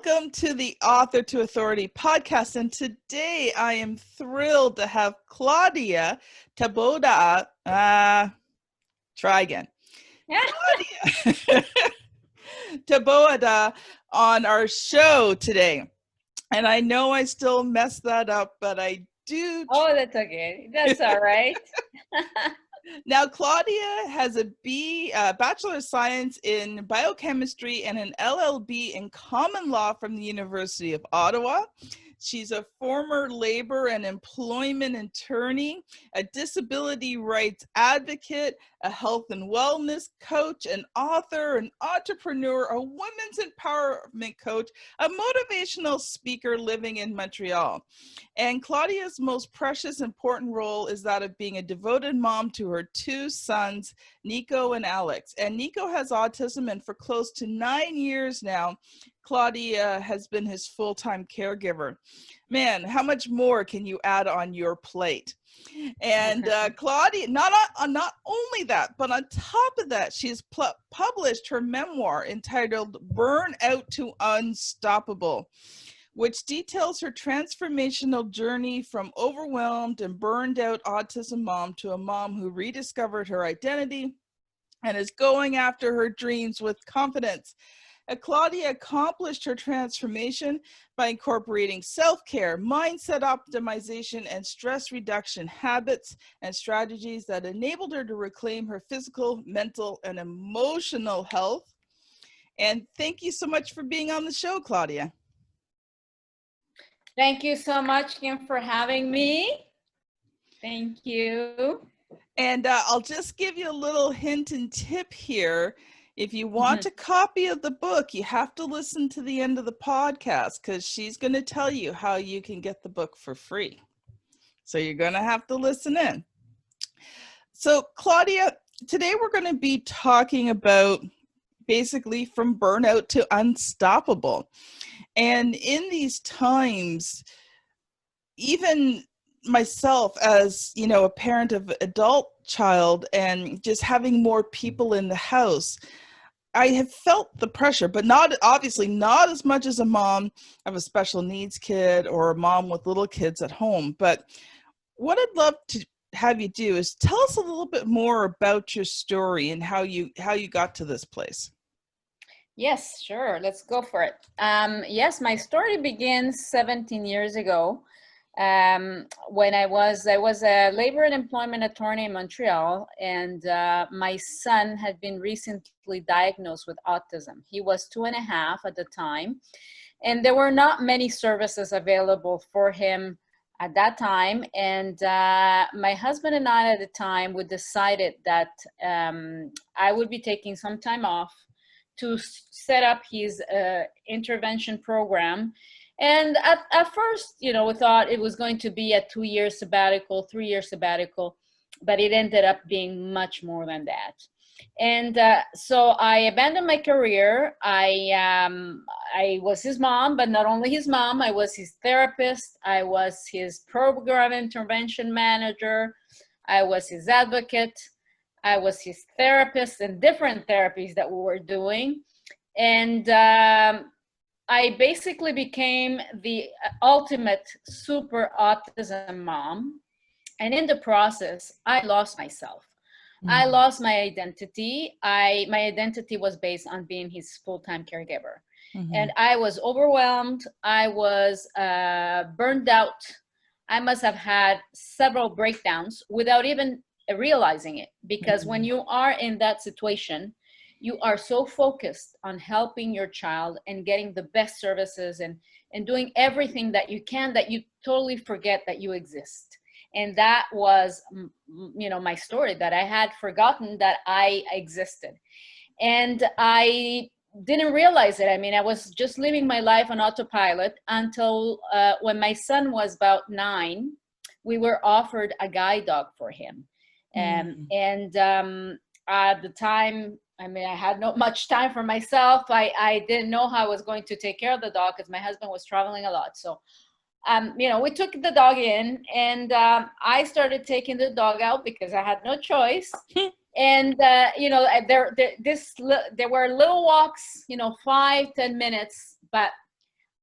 Welcome to the Author to Authority podcast. And today I am thrilled to have Claudia Taboada. Try again. Claudia Taboada on our show today. And I know I still mess that up, but I do. Oh, that's okay. That's all right. Now, Claudia has a Bachelor of Science in Biochemistry and an LL.B in Common Law from the University of Ottawa. She's a former labor and employment attorney, a disability rights advocate, a health and wellness coach, an author, an entrepreneur, a women's empowerment coach, a motivational speaker living in Montreal. And Claudia's most precious, important role is that of being a devoted mom to her two sons, Nico and Alex. And Nico has autism, and for close to 9 years now, Claudia has been his full-time caregiver. Man, how much more can you add on your plate? And Claudia, not only that, but on top of that, she's published her memoir entitled Burnout to Unstoppable, which details her transformational journey from overwhelmed and burned out autism mom to a mom who rediscovered her identity and is going after her dreams with confidence. Claudia accomplished her transformation by incorporating self-care, mindset optimization, and stress reduction habits and strategies that enabled her to reclaim her physical, mental, and emotional health. And thank you so much for being on the show, Claudia. Thank you so much, Kim, for having me. Thank you. And I'll just give you a little hint and tip here. If you want a copy of the book, you have to listen to the end of the podcast because she's going to tell you how you can get the book for free. So you're going to have to listen in. So Claudia, today we're going to be talking about basically from burnout to unstoppable. And in these times, even myself as, you know, a parent of an adult child and just having more people in the house, I have felt the pressure, but obviously not as much as a mom of a special needs kid or a mom with little kids at home. But what I'd love to have you do is tell us a little bit more about your story and how you got to this place. Yes, sure. Let's go for it. Yes, my story begins 17 years ago. When I was a labor and employment attorney in Montreal, and my son had been recently diagnosed with autism. He was 2.5 at the time, and there were not many services available for him at that time. And my husband and I at the time, we decided that I would be taking some time off to set up his intervention program. And at first, you know, we thought it was going to be a 2-year sabbatical, 3-year sabbatical, but it ended up being much more than that. And so I abandoned my career. I was his mom, but not only his mom, I was his therapist. I was his program intervention manager. I was his advocate. I was his therapist in different therapies that we were doing. And I basically became the ultimate super autism mom. And in the process, I lost myself. I lost my identity. My identity was based on being his full-time caregiver. And I was overwhelmed. I was burned out. I must have had several breakdowns without even realizing it. Because when you are in that situation, you are so focused on helping your child and getting the best services and doing everything that you can that you totally forget that you exist. And that was, you know, my story, that I had forgotten that I existed. And I didn't realize it. I mean, I was just living my life on autopilot until when my son was about 9, we were offered a guide dog for him. And at the time, I mean, I had not much time for myself. I didn't know how I was going to take care of the dog because my husband was traveling a lot. So, you know, we took the dog in, and I started taking the dog out because I had no choice. And, you know, there were little walks, you know, 5-10 minutes, but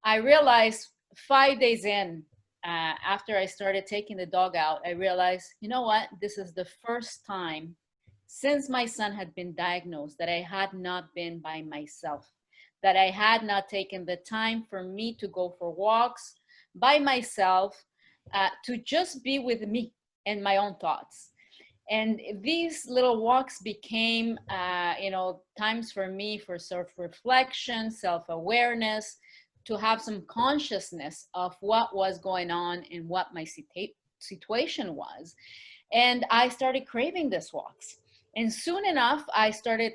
I realized 5 days in, after I started taking the dog out, I realized, you know what? This is the first time since my son had been diagnosed that I had not been by myself, that I had not taken the time for me to go for walks by myself, to just be with me and my own thoughts. And these little walks became, times for me for self-reflection, self-awareness, to have some consciousness of what was going on and what my situation was. And I started craving these walks. And soon enough, I started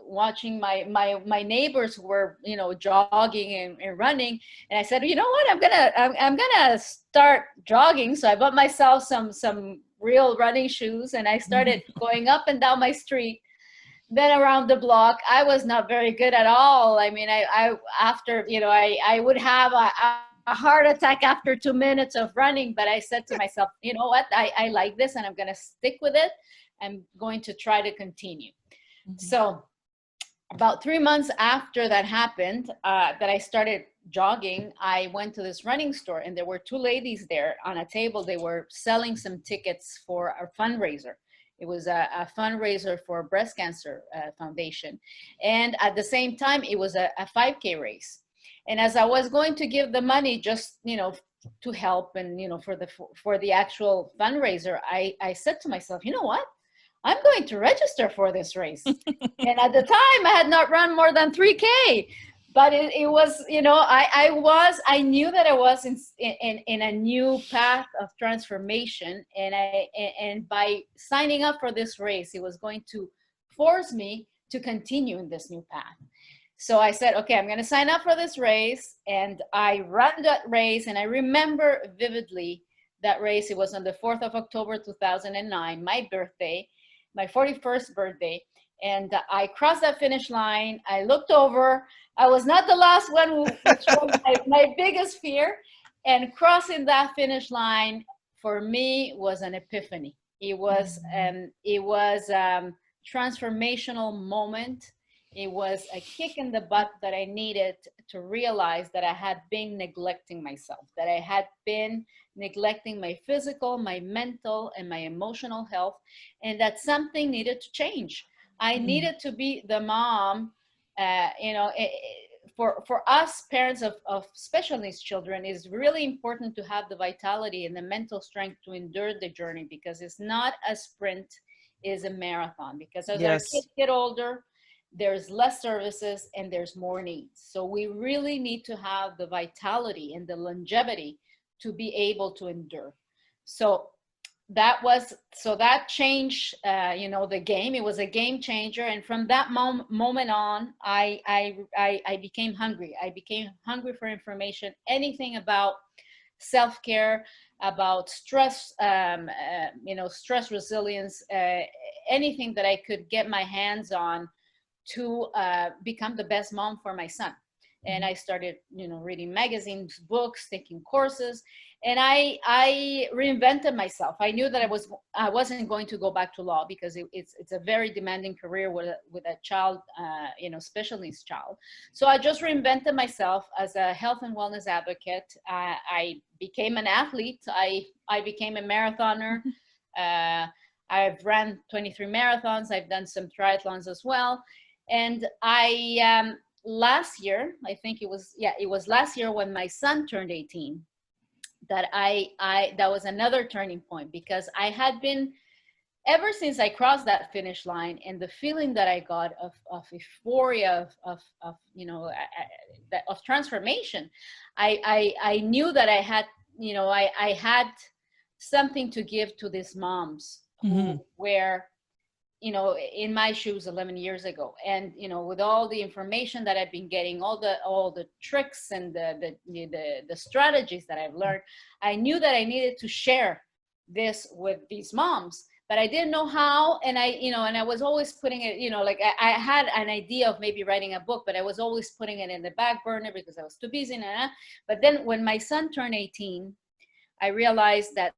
watching my neighbors who were, jogging and running. And I said, you know what, I'm gonna start jogging. So I bought myself some real running shoes, and I started going up and down my street. Then around the block, I was not very good at all. I mean, I after, I would have a heart attack after 2 minutes of running. But I said to myself, you know what, I like this, and I'm gonna stick with it. I'm going to try to continue. So about 3 months after that happened, that I started jogging, I went to this running store, and there were two ladies there on a table. They were selling some tickets for a fundraiser. It was a fundraiser for Breast Cancer Foundation. And at the same time, it was a 5K race. And as I was going to give the money, just, to help and, for the actual fundraiser, I said to myself, you know what? I'm going to register for this race. And at the time, I had not run more than 3K. But it was, I knew that I was in a new path of transformation. And by signing up for this race, it was going to force me to continue in this new path. So I said, okay, I'm going to sign up for this race. And I ran that race. And I remember vividly that race. It was on the 4th of October, 2009, my birthday, my 41st birthday. And I crossed that finish line. I looked over. I was not the last one, which was my biggest fear. And crossing that finish line for me was an epiphany. It was transformational moment. It was a kick in the butt that I needed to realize that I had been neglecting myself, that I had been neglecting my physical, my mental, and my emotional health, and that something needed to change. I needed to be the mom, for us parents of special needs children, is really important to have the vitality and the mental strength to endure the journey, because it's not a sprint, it's a marathon. Because as our kids get older, there's less services and there's more needs. So we really need to have the vitality and the longevity to be able to endure. So that changed, the game. It was a game changer. And from that moment on, I became hungry. I became hungry for information, anything about self-care, about stress, stress resilience, anything that I could get my hands on to become the best mom for my son. And I started, reading magazines, books, taking courses, and I reinvented myself. I knew that I wasn't going to go back to law, because it's a very demanding career with a child, special needs child. So I just reinvented myself as a health and wellness advocate. I became an athlete. I became a marathoner. I've ran 23 marathons. I've done some triathlons as well. And last year, I think it was last year when my son turned 18, that that was another turning point, because I had been, ever since I crossed that finish line, and the feeling that I got of euphoria, of transformation, I knew that I had, I had something to give to these moms who were, in my shoes 11 years ago. And, with all the information that I've been getting, all the tricks and the strategies that I've learned, I knew that I needed to share this with these moms, but I didn't know how. And I was always putting it, like I had an idea of maybe writing a book, but I was always putting it in the back burner because I was too busy. But then when my son turned 18, I realized that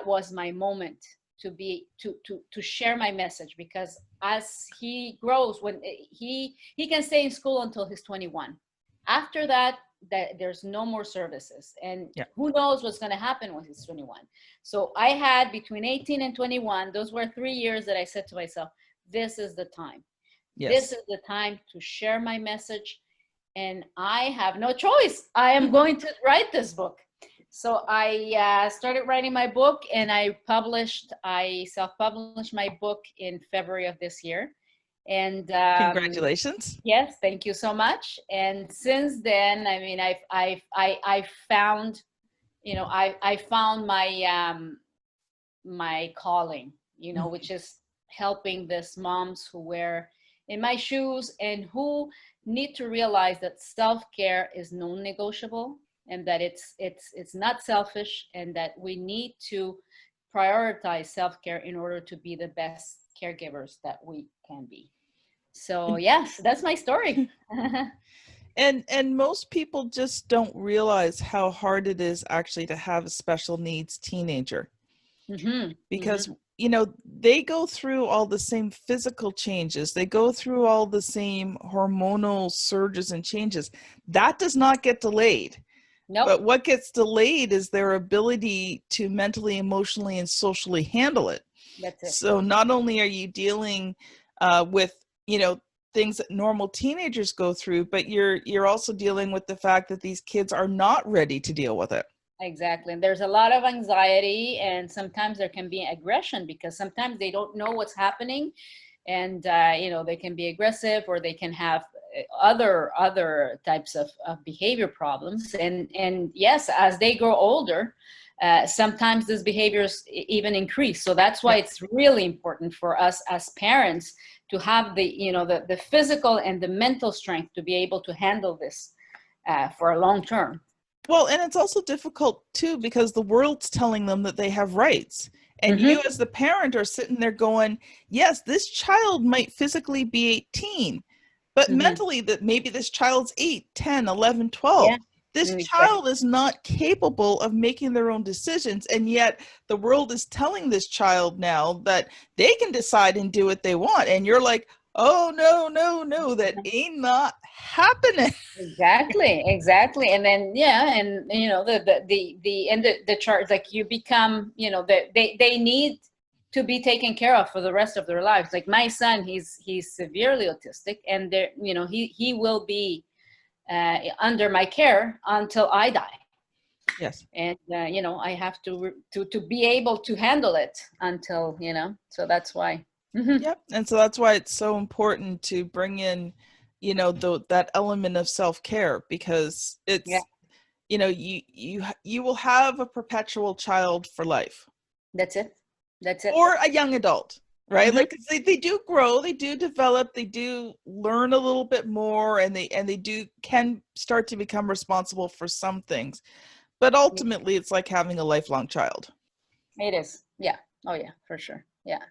was my moment to share my message, because as he grows, when he can stay in school until he's 21. After that, that there's no more services, and Yeah. who knows what's going to happen when he's 21. So I had between 18 and 21, those were 3 years that I said to myself, this is the time. Yes. This is the time to share my message, and I have no choice. I am going to write this book. So I started writing my book, and I self-published my book in February of this year. And congratulations. Yes, thank you so much. And since then, I mean, I found, I found my calling, which is helping these moms who were in my shoes and who need to realize that self-care is non-negotiable, and that it's not selfish, and that we need to prioritize self-care in order to be the best caregivers that we can be. So yes, that's my story. And most people just don't realize how hard it is actually to have a special needs teenager. Mm-hmm. Because mm-hmm. They go through all the same physical changes, they go through all the same hormonal surges and changes. That does not get delayed. Nope. But what gets delayed is their ability to mentally, emotionally, and socially handle it. That's it. So not only are you dealing with things that normal teenagers go through, but you're also dealing with the fact that these kids are not ready to deal with it. Exactly. And there's a lot of anxiety, and sometimes there can be aggression, because sometimes they don't know what's happening, and they can be aggressive, or they can have other types of behavior problems. And yes, as they grow older, sometimes these behaviors even increase. So that's why it's really important for us as parents to have the physical and the mental strength to be able to handle this for a long term. Well, and it's also difficult too, because the world's telling them that they have rights. And you as the parent are sitting there going, yes, this child might physically be 18, but mentally that maybe this child's 8, 10, 11, 12. Yeah. This child is not capable of making their own decisions. And yet the world is telling this child now that they can decide and do what they want. And you're like, oh, no, that ain't not happening. Exactly. And then, and the chart, like you become, they need to be taken care of for the rest of their lives. Like my son, he's severely autistic, and there, he will be under my care until I die. Yes. And I have to be able to handle it until, so that's why. Yep. And so that's why it's so important to bring in, that element of self-care, because it's, you will have a perpetual child for life. That's it. Or a young adult, right? Like they do grow, they do develop, they do learn a little bit more, and they can start to become responsible for some things. But ultimately, it's like having a lifelong child. It is. Yeah. Oh, yeah, for sure. Yeah.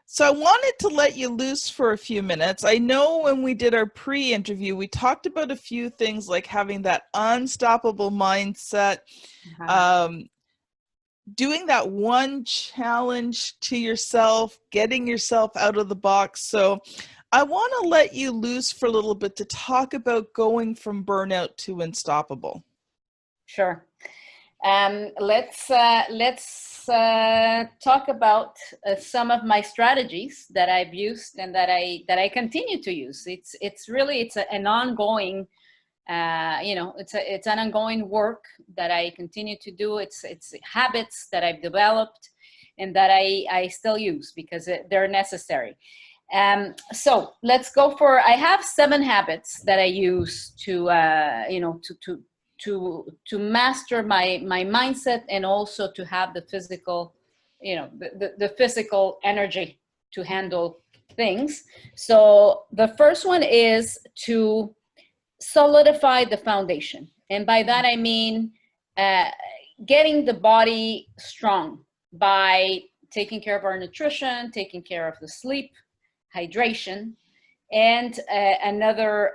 So I wanted to let you loose for a few minutes. I know when we did our pre-interview, we talked about a few things like having that unstoppable mindset, doing that one challenge to yourself, getting yourself out of the box. So I want to let you loose for a little bit to talk about going from burnout to unstoppable. Sure. Let's talk about some of my strategies that I've used and that I continue to use. It's an ongoing, it's an ongoing work that I continue to do. It's habits that I've developed and that I still use because they're necessary. So let's go for. I have 7 habits that I use to master my mindset, and also to have the physical, the physical energy to handle things. So the first one is to solidify the foundation. And by that, I mean getting the body strong by taking care of our nutrition, taking care of the sleep, hydration. And another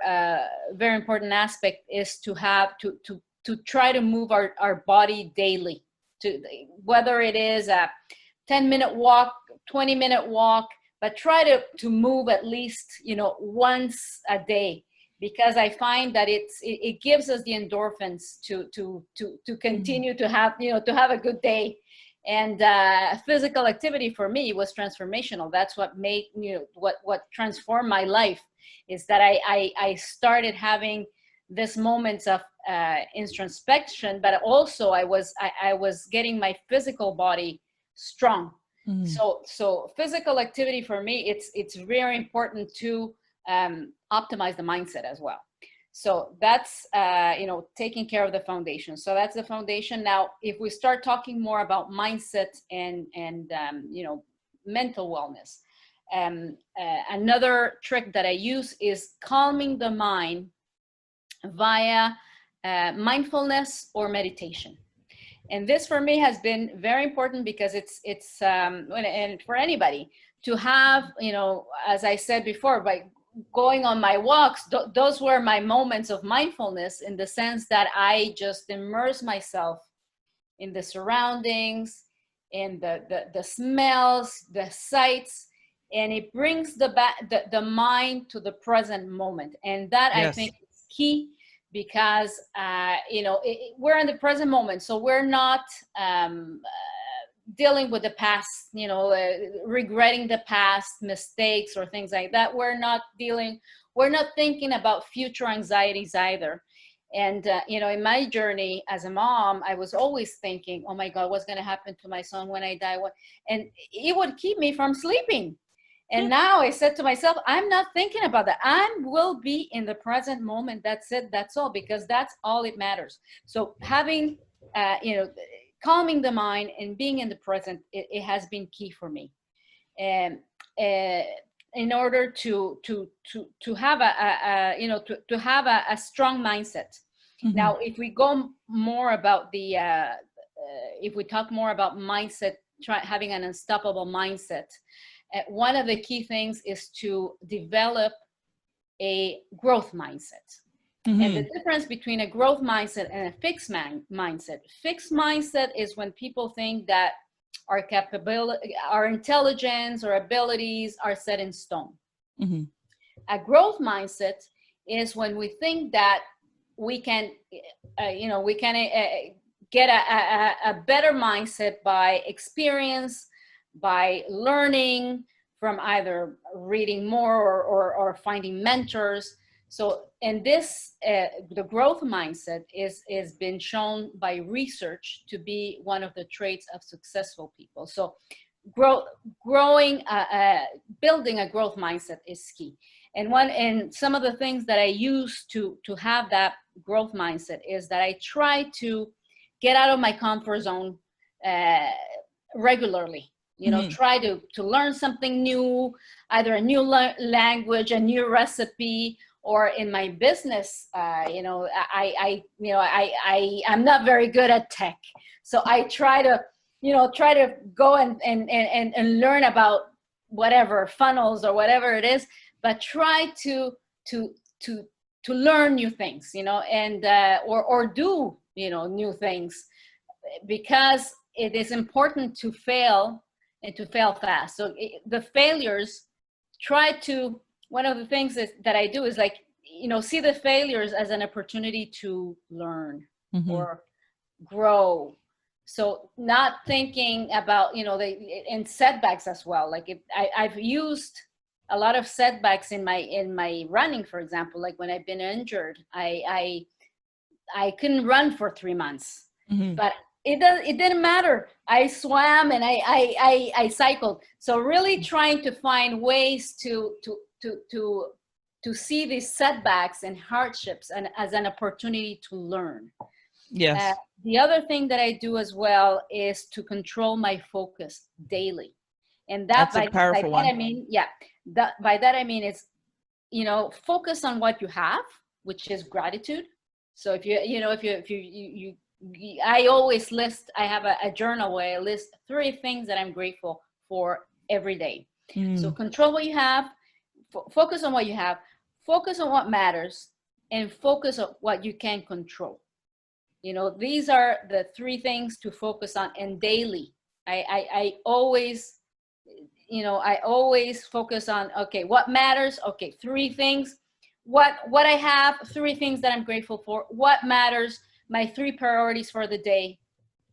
very important aspect is to have to try to move our body daily, whether it is a 10-minute walk, 20-minute walk, but try to move at least once a day, because I find that it gives us the endorphins to continue to have, to have a good day. And physical activity for me was transformational. That's what made, what transformed my life, is that I started having this moments of introspection, but also I was getting my physical body strong. So physical activity for me, it's very important to optimize the mindset as well. So that's taking care of the foundation. So that's the foundation. Now, if we start talking more about mindset and mental wellness, another trick that I use is calming the mind via mindfulness or meditation. And this for me has been very important, because it's and for anybody to have, as I said before, by going on my walks, those were my moments of mindfulness, in the sense that I just immerse myself in the surroundings, in the smells, the sights, and it brings the mind to the present moment. And that, yes, I think is key, because we're in the present moment, so we're not dealing with the past, regretting the past mistakes or things like that. We're not thinking about future anxieties either. And in my journey as a mom, I was always thinking, oh my God, what's going to happen to my son when I die? And it would keep me from sleeping. And now I said to myself, I'm not thinking about that. I will be in the present moment. That's it. That's all, because that's all it matters. So having, calming the mind and being in the present, it has been key for me. And in order to have to have a strong mindset. Mm-hmm. Now, if we go more about if we talk more about mindset, having an unstoppable mindset, one of the key things is to develop a growth mindset. Mm-hmm. And the difference between a growth mindset and a fixed mindset. Fixed mindset is when people think that our capability, our intelligence or abilities are set in stone. Mm-hmm. A growth mindset is when we think that we can, get a better mindset by experience, by learning from either reading more or finding mentors. So, and this, the growth mindset is been shown by research to be one of the traits of successful people. So building a growth mindset is key. And some of the things that I use to have that growth mindset is that I try to get out of my comfort zone regularly. Mm-hmm. Try to learn something new, either a new language, a new recipe, or in my business, I'm not very good at tech. So I try to go and learn about whatever funnels or whatever it is, but try to learn new things, and or do new things, because it is important to fail and to fail fast. So the failures, one of the things that I do is see the failures as an opportunity to learn. Mm-hmm. or grow. So not thinking about, and setbacks as well. Like I've used a lot of setbacks in my running, for example, like when I've been injured, I couldn't run for 3 months, mm-hmm. but it didn't matter. I swam and I cycled. So really trying to find ways to see these setbacks and hardships and as an opportunity to learn. Yes. The other thing that I do as well is to control my focus daily. And that's a powerful one. By that I mean it's, focus on what you have, which is gratitude. So if you I always I have a journal where I list 3 things that I'm grateful for every day. Mm. So control what you have, focus on what you have, focus on what matters, and focus on what you can control. These are the 3 things to focus on. And daily, I always focus on, okay, what matters? Okay, 3 things. what I have, 3 things that I'm grateful for, what matters, my 3 priorities for the day,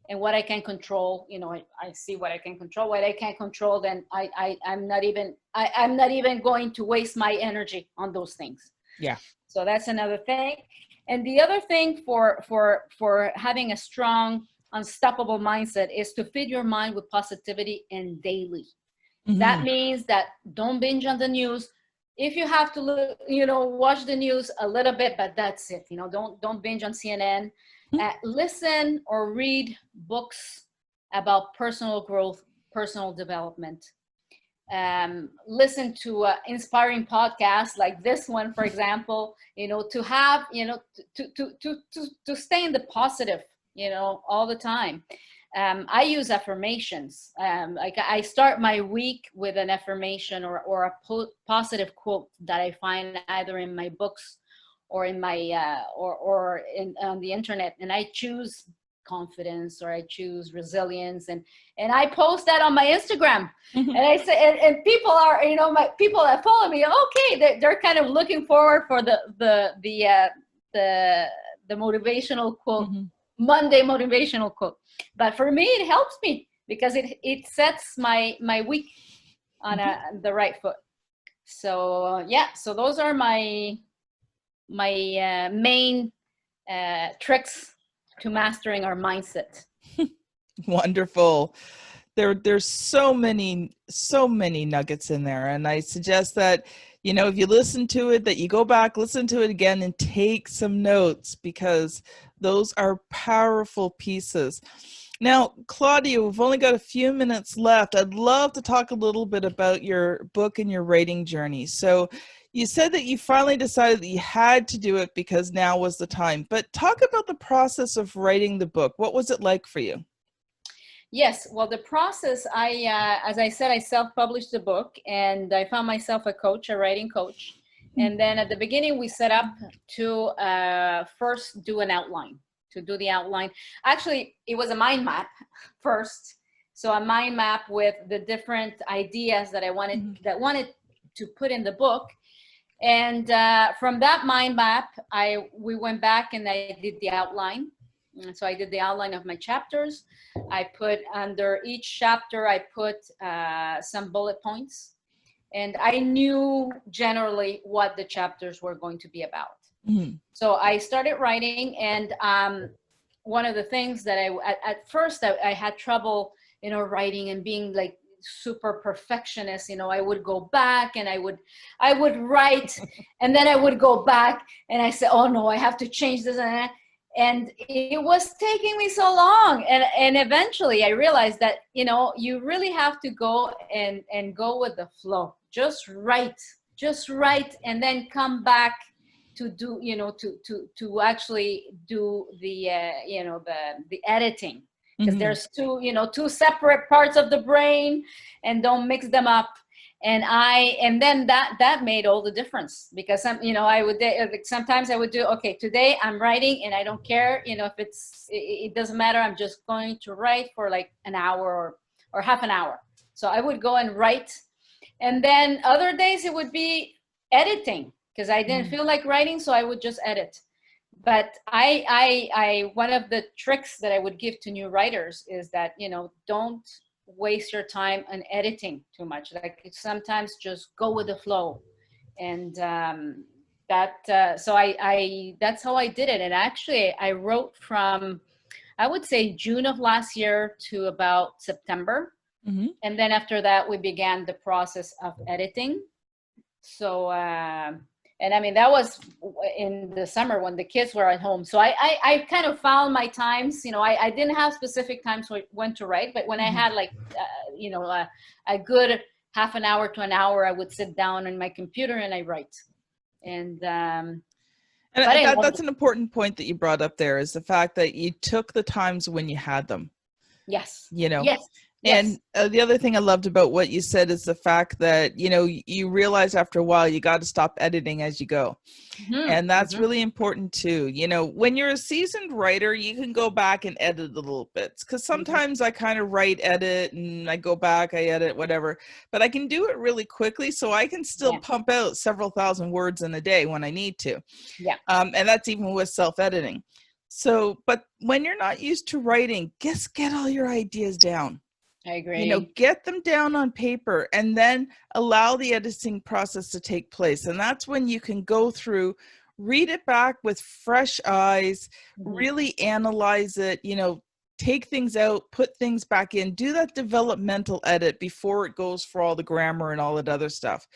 and what I can control. I see what I can control. What I can't control, then I'm not even going to waste my energy on those things. Yeah. So that's another thing. And the other thing for having a strong, unstoppable mindset is to feed your mind with positivity and daily. Mm-hmm. That means that don't binge on the news. If you have to look, watch the news a little bit, but that's it. Don't binge on CNN. Listen or read books about personal growth, personal development. Listen to inspiring podcasts like this one, for example. To have, to stay in the positive, all the time. I use affirmations. Like I start my week with an affirmation or a positive quote that I find either in my books or in my or on the internet, and I choose confidence or I choose resilience, and I post that on my Instagram. And I say, and people are, my people that follow me, okay, they're kind of looking forward for the motivational quote, Monday motivational quote. But for me, it helps me because it sets my week on the right foot. So so those are my main tricks to mastering our mindset. Wonderful. There's so many nuggets in there, and I suggest that if you listen to it, that you go back, listen to it again, and take some notes, because those are powerful pieces. Now, Claudia, we've only got a few minutes left. I'd love to talk a little bit about your book and your writing journey. So you said that you finally decided that you had to do it because now was the time. But talk about the process of writing the book. What was it like for you? Yes, well, the process, as I said, I self-published the book, and I found myself a coach, a writing coach. And then at the beginning, we set up to first do an outline. To do the outline. Actually, it was a mind map first. So a mind map with the different ideas that I wanted to put in the book. And from that mind map, we went back and I did the outline. And so I did the outline of my chapters. I put under each chapter, I put some bullet points. And I knew generally what the chapters were going to be about. Mm-hmm. So I started writing, and one of the things that at first I had trouble, writing and being like super perfectionist. I would go back and I would write, and then I would go back and I said, oh no, I have to change this and that. And it was taking me so long, and eventually I realized that you really have to go and go with the flow. Just write, and then come back to do, to actually do the, the editing, because there's two separate parts of the brain, and don't mix them up. And then that made all the difference, because sometimes I would do, okay, today I'm writing and I don't care, if it doesn't matter. I'm just going to write for like an hour or half an hour. So I would go and write. And then other days it would be editing, because I didn't feel like writing, so I would just edit. But I one of the tricks that I would give to new writers is that, don't waste your time on editing too much. Like, sometimes just go with the flow. And so I that's how I did it. And actually I wrote from, I would say, June of last year to about September. And then after that, we began the process of editing. So, and I mean, that was in the summer when the kids were at home. So I kind of found my times, I didn't have specific times when to write, but when I had like, a good half an hour to an hour, I would sit down on my computer and I write. And that's an important point that you brought up there, is the fact that you took the times when you had them. Yes. Yes. And the other thing I loved about what you said is the fact that, you know, you realize after a while you got to stop editing as you go. And that's really important too. You know, when you're a seasoned writer, you can go back and edit a little bits, because sometimes I kind of write, edit, and I go back, I edit, whatever, but I can do it really quickly. So I can still pump out several thousand words in a day when I need to. And that's even with self-editing. So, but when you're not used to writing, just get all your ideas down. I agree. You know, get them down on paper and then allow the editing process to take place. And that's when you can go through, read it back with fresh eyes, really analyze it, you know, take things out, put things back in, do that developmental edit before it goes for all the grammar and all that other stuff.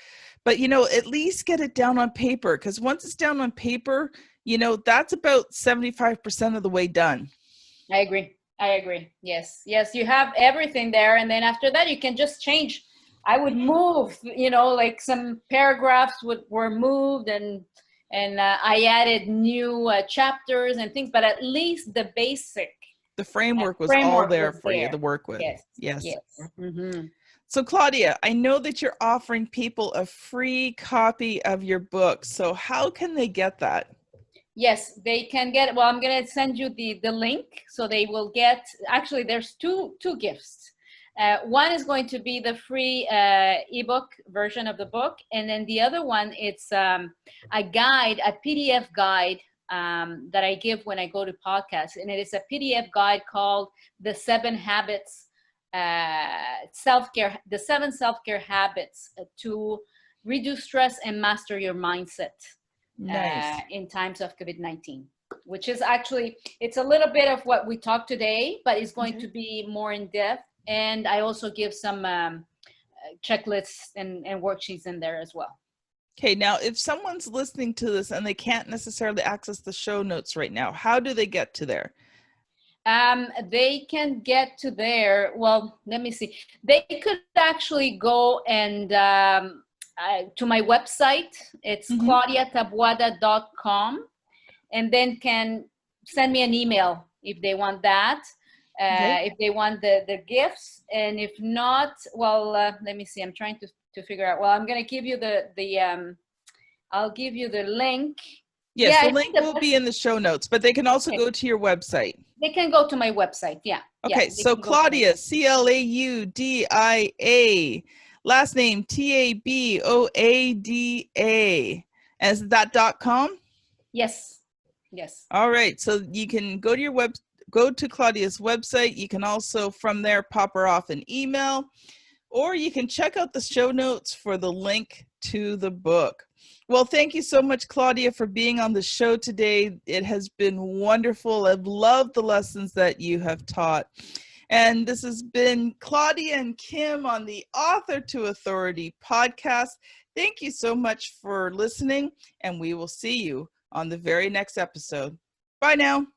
But, you know, at least get it down on paper, because once it's down on paper, you know, that's about 75% of the way done. I agree. Yes. You have everything there. And then after that, you can just change. I would move, you know, like some paragraphs were moved and I added new chapters and things, but at least the basic. The framework was all there for you to work with. Yes. So Claudia, I know that you're offering people a free copy of your book. So how can they get that? Yes, they can get, well, I'm going to send you the link. So they will get, actually there's two gifts. One is going to be the free ebook version of the book. And then the other one, it's a guide, a PDF guide that I give when I go to podcasts. And it is a PDF guide called The 7 Habits, Self-Care, the 7 Self-Care Habits to Reduce Stress and Master Your Mindset. In times of COVID-19, which is actually, it's a little bit of what we talked today, but it's going to be more in depth. And I also give some checklists and worksheets in there as well. Okay, now if someone's listening to this and they can't necessarily access the show notes right now, how do they get to there? They can get to there. Well, let me see. They could actually go and to my website. It's claudiataboada.com, and then can send me an email if they want that, if they want the gifts. And if not, well, let me see. I'm trying to figure out. Well, I'm going to give you I'll give you the link. Yes, the link will be in the show notes, but they can also go to your website. They can go to my website. Okay, so Claudia, Claudia, last name Taboada. And is that .com? Yes. All right. So you can go to go to Claudia's website. You can also from there pop her off an email, or you can check out the show notes for the link to the book. Well, thank you so much, Claudia, for being on the show today. It has been wonderful. I've loved the lessons that you have taught. And this has been Claudia and Kim on the Author to Authority podcast. Thank you so much for listening, and we will see you on the very next episode. Bye now.